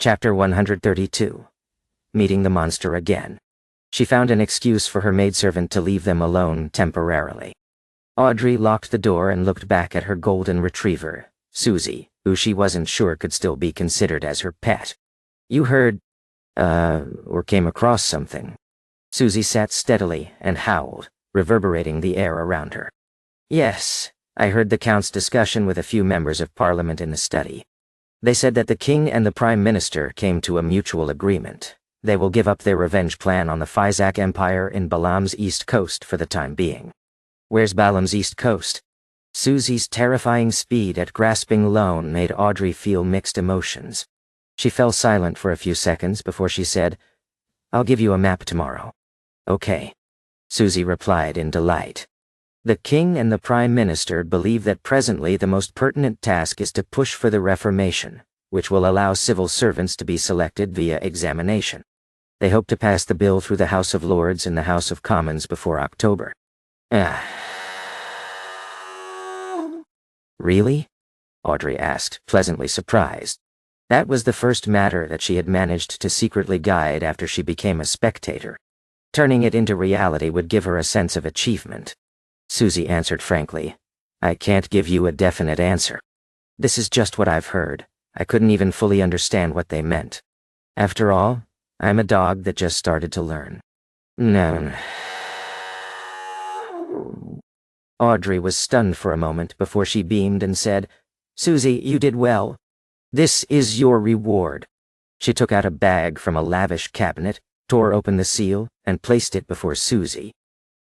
Chapter 132. Meeting the monster again. She found an excuse for her maidservant to leave them alone temporarily. Audrey locked the door and looked back at her golden retriever, Susie, who she wasn't sure could still be considered as her pet. "You heard, or came across something." Susie sat steadily and howled, reverberating the air around her. "Yes, I heard the Count's discussion with a few members of Parliament in the study. They said that the King and the Prime Minister came to a mutual agreement. They will give up their revenge plan on the Physac Empire in Balaam's east coast for the time being." "Where's Balaam's east coast?" Susie's terrifying speed at grasping loan made Audrey feel mixed emotions. She fell silent for a few seconds before she said, "I'll give you a map tomorrow." "Okay," Susie replied in delight. The King and the Prime Minister believe that presently the most pertinent task is to push for the Reformation, which will allow civil servants to be selected via examination. They hope to pass the bill through the House of Lords and the House of Commons before October. Really? Audrey asked, pleasantly surprised. That was the first matter that she had managed to secretly guide after she became a spectator. Turning it into reality would give her a sense of achievement. Susie answered frankly, "I can't give you a definite answer. This is just what I've heard. I couldn't even fully understand what they meant. After all, I'm a dog that just started to learn." "No." Audrey was stunned for a moment before she beamed and said, "Susie, you did well. This is your reward." She took out a bag from a lavish cabinet, tore open the seal, and placed it before Susie.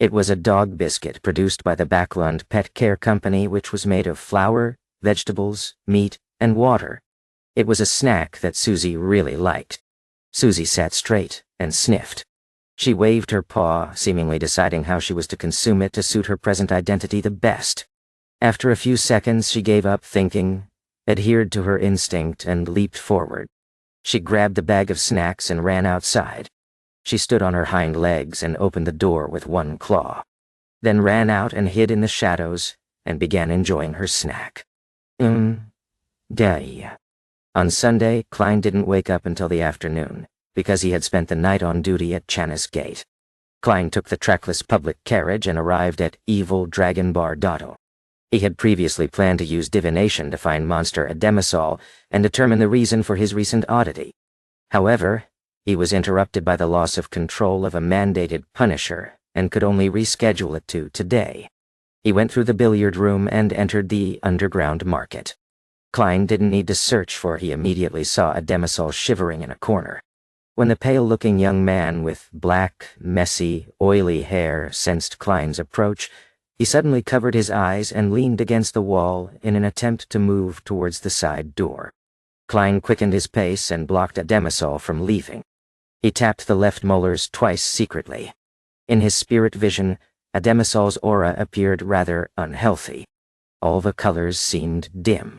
It was a dog biscuit produced by the Backlund Pet Care Company, which was made of flour, vegetables, meat, and water. It was a snack that Susie really liked. Susie sat straight and sniffed. She waved her paw, seemingly deciding how she was to consume it to suit her present identity the best. After a few seconds, she gave up thinking, adhered to her instinct, and leaped forward. She grabbed the bag of snacks and ran outside. She stood on her hind legs and opened the door with one claw, then ran out and hid in the shadows and began enjoying her snack. Day. On Sunday, Klein didn't wake up until the afternoon, because he had spent the night on duty at Chanis Gate. Klein took the trackless public carriage and arrived at Evil Dragon Bar Dotto. He had previously planned to use divination to find Monster Ademisol and determine the reason for his recent oddity. However, he was interrupted by the loss of control of a mandated punisher and could only reschedule it to today. He went through the billiard room and entered the underground market. Klein didn't need to search, for he immediately saw Ademisol shivering in a corner. When the pale-looking young man with black, messy, oily hair sensed Klein's approach, he suddenly covered his eyes and leaned against the wall in an attempt to move towards the side door. Klein quickened his pace and blocked Ademisol from leaving. He tapped the left molars twice secretly. In his spirit vision, Ademisol's aura appeared rather unhealthy. All the colors seemed dim.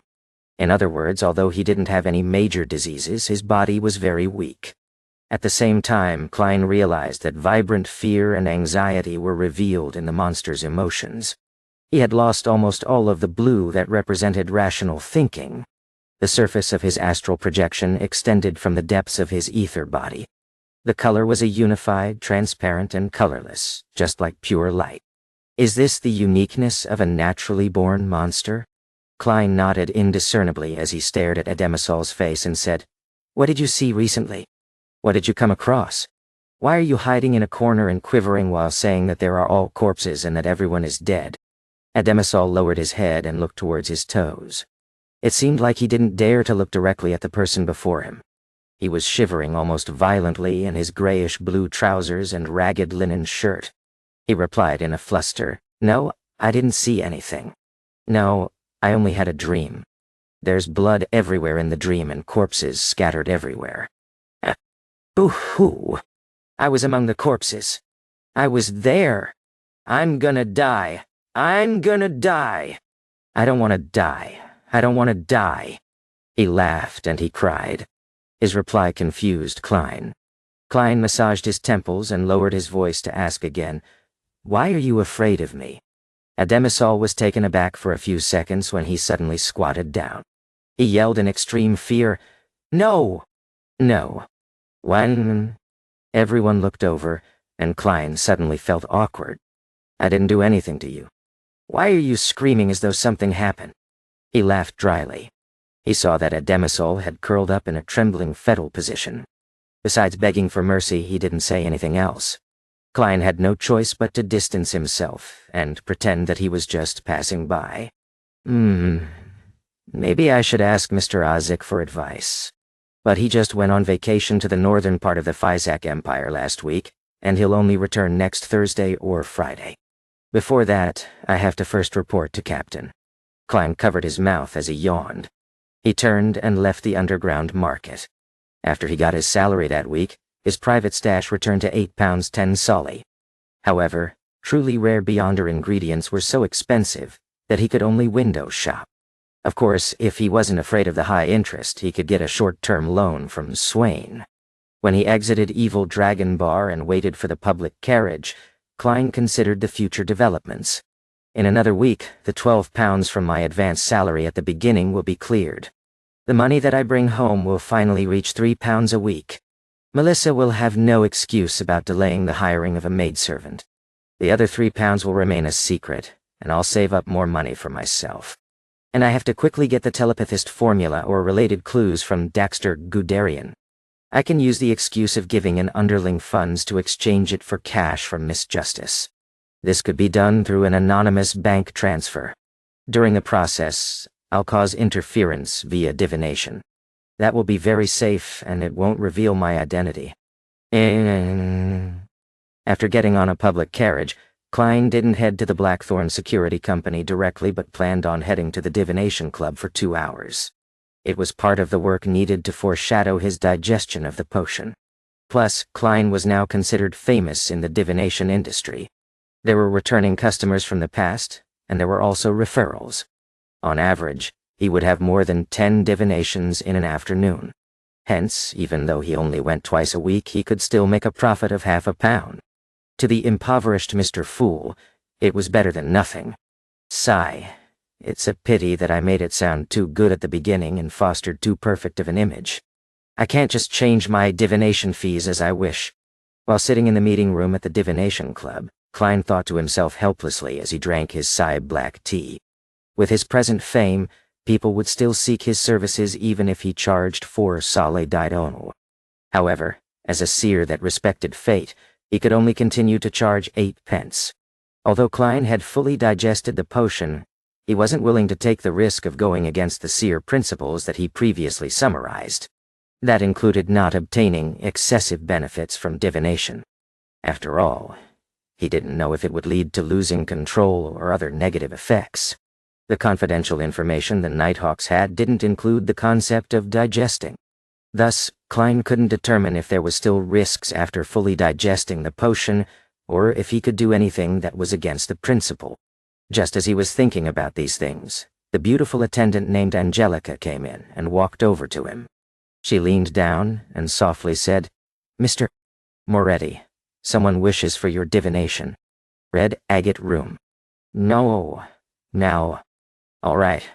In other words, although he didn't have any major diseases, his body was very weak. At the same time, Klein realized that vibrant fear and anxiety were revealed in the monster's emotions. He had lost almost all of the blue that represented rational thinking. The surface of his astral projection extended from the depths of his ether body. The color was a unified, transparent, and colorless, just like pure light. Is this the uniqueness of a naturally born monster? Klein nodded indiscernibly as he stared at Ademisol's face and said, "What did you see recently? What did you come across? Why are you hiding in a corner and quivering while saying that there are all corpses and that everyone is dead?" Ademisol lowered his head and looked towards his toes. It seemed like he didn't dare to look directly at the person before him. He was shivering almost violently in his grayish-blue trousers and ragged linen shirt. He replied in a fluster, "No, I didn't see anything. No, I only had a dream. There's blood everywhere in the dream and corpses scattered everywhere." Boo-hoo. I was among the corpses. I was there. I'm gonna die. I'm gonna die. I don't want to die. I don't want to die. He laughed and he cried. His reply confused Klein. Klein massaged his temples and lowered his voice to ask again, "Why are you afraid of me?" Ademisol was taken aback for a few seconds when he suddenly squatted down. He yelled in extreme fear, "No! No. When? Everyone looked over, and Klein suddenly felt awkward. I didn't do anything to you. Why are you screaming as though something happened? He laughed dryly. He saw that a demisol had curled up in a trembling fetal position. Besides begging for mercy, he didn't say anything else. Klein had no choice but to distance himself and pretend that he was just passing by. Maybe I should ask Mr. Ozick for advice. But he just went on vacation to the northern part of the Physac Empire last week, and he'll only return next Thursday or Friday. Before that, I have to first report to Captain. Klein covered his mouth as he yawned. He turned and left the underground market. After he got his salary that week, his private stash returned to £8 10 solly. However, truly rare Beyonder ingredients were so expensive that he could only window shop. Of course, if he wasn't afraid of the high interest, he could get a short-term loan from Swain. When he exited Evil Dragon Bar and waited for the public carriage, Klein considered the future developments. In another week, the £12 from my advance salary at the beginning will be cleared. The money that I bring home will finally reach £3 a week. Melissa will have no excuse about delaying the hiring of a maidservant. The other £3 will remain a secret, and I'll save up more money for myself. And I have to quickly get the telepathist formula or related clues from Daxter Guderian. I can use the excuse of giving an underling funds to exchange it for cash from Miss Justice. This could be done through an anonymous bank transfer. During the process, I'll cause interference via divination. That will be very safe, and it won't reveal my identity. After getting on a public carriage, Klein didn't head to the Blackthorn Security Company directly but planned on heading to the Divination Club for 2 hours. It was part of the work needed to foreshadow his digestion of the potion. Plus, Klein was now considered famous in the divination industry. There were returning customers from the past, and there were also referrals. On average, he would have more than 10 divinations in an afternoon. Hence, even though he only went twice a week, he could still make a profit of £0.50. To the impoverished Mr. Fool, it was better than nothing. Sigh. It's a pity that I made it sound too good at the beginning and fostered too perfect of an image. I can't just change my divination fees as I wish. While sitting in the meeting room at the Divination Club, Klein thought to himself helplessly as he drank his black tea. With his present fame, people would still seek his services even if he charged 4 solé d'idonal. However, as a seer that respected fate, he could only continue to charge 8 pence. Although Klein had fully digested the potion, he wasn't willing to take the risk of going against the seer principles that he previously summarized. That included not obtaining excessive benefits from divination. After all, he didn't know if it would lead to losing control or other negative effects. The confidential information the Nighthawks had didn't include the concept of digesting. Thus, Klein couldn't determine if there was still risks after fully digesting the potion, or if he could do anything that was against the principle. Just as he was thinking about these things, the beautiful attendant named Angelica came in and walked over to him. She leaned down and softly said, "Mr. Moretti, someone wishes for your divination. Red agate room." "No. Now. All right."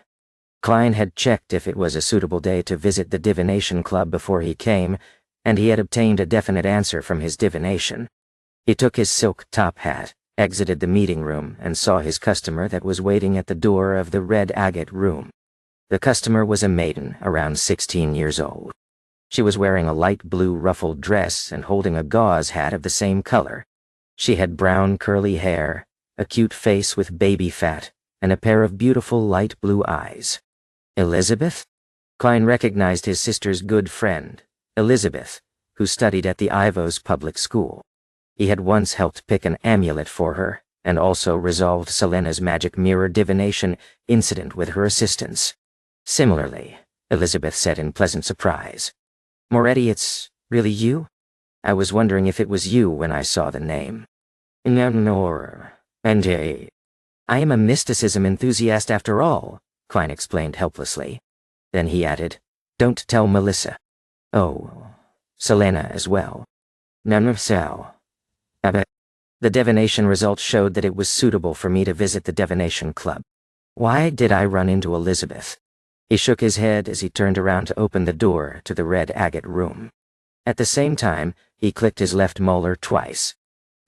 Klein had checked if it was a suitable day to visit the Divination Club before he came, and he had obtained a definite answer from his divination. He took his silk top hat, exited the meeting room, and saw his customer that was waiting at the door of the red agate room. The customer was a maiden around 16 years old. She was wearing a light blue ruffled dress and holding a gauze hat of the same color. She had brown curly hair, a cute face with baby fat, and a pair of beautiful light blue eyes. Elizabeth? Klein recognized his sister's good friend, Elizabeth, who studied at the Ivos public school. He had once helped pick an amulet for her, and also resolved Selena's magic mirror divination incident with her assistance. Similarly, Elizabeth said in pleasant surprise, "Moretti, it's really you? I was wondering if it was you when I saw the name." "No, and I am a mysticism enthusiast after all," Klein explained helplessly. Then he added, "Don't tell Melissa." "Oh, Selena as well." "No, so. The divination results showed that it was suitable for me to visit the Divination Club. Why did I run into Elizabeth? He shook his head as he turned around to open the door to the red agate room. At the same time, he clicked his left molar twice.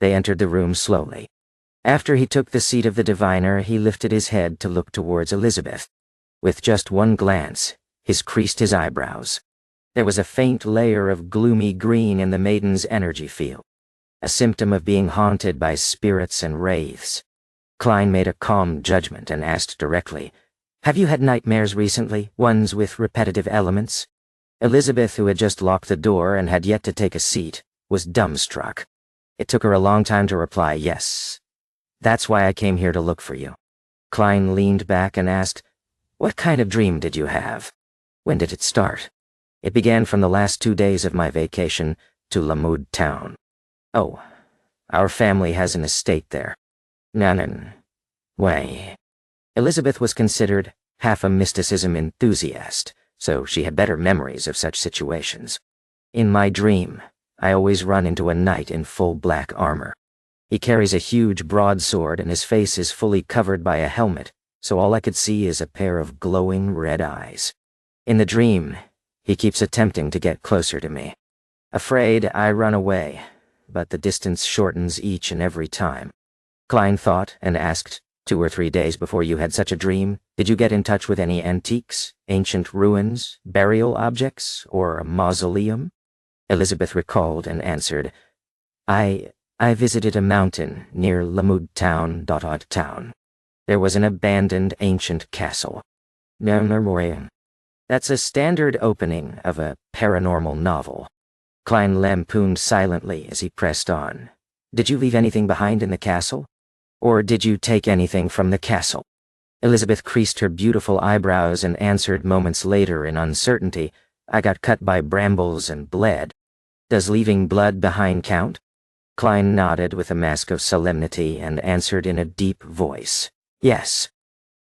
They entered the room slowly. After he took the seat of the diviner, he lifted his head to look towards Elizabeth. With just one glance, he creased his eyebrows. There was a faint layer of gloomy green in the maiden's energy field, a symptom of being haunted by spirits and wraiths. Klein made a calm judgment and asked directly, "Have you had nightmares recently, ones with repetitive elements?" Elizabeth, who had just locked the door and had yet to take a seat, was dumbstruck. It took her a long time to reply, "Yes. That's why I came here to look for you." Klein leaned back and asked, "What kind of dream did you have? When did it start?" "It began from the last 2 days of my vacation to Lamud town." "Oh, our family has an estate there." "Nanan. Way." Elizabeth was considered half a mysticism enthusiast, so she had better memories of such situations. "In my dream, I always run into a knight in full black armor. He carries a huge broadsword and his face is fully covered by a helmet, so all I could see is a pair of glowing red eyes. In the dream, he keeps attempting to get closer to me. Afraid, I run away, but the distance shortens each and every time." Klein thought and asked, 2 or 3 days before you had such a dream, did you get in touch with any antiques, ancient ruins, burial objects, or a mausoleum? Elizabeth recalled and answered, I visited a mountain near Lamud town. There was an abandoned ancient castle. That's a standard opening of a paranormal novel. Klein lampooned silently as he pressed on. Did you leave anything behind in the castle? Or did you take anything from the castle? Elizabeth creased her beautiful eyebrows and answered moments later in uncertainty, I got cut by brambles and bled. Does leaving blood behind count? Klein nodded with a mask of solemnity and answered in a deep voice, Yes.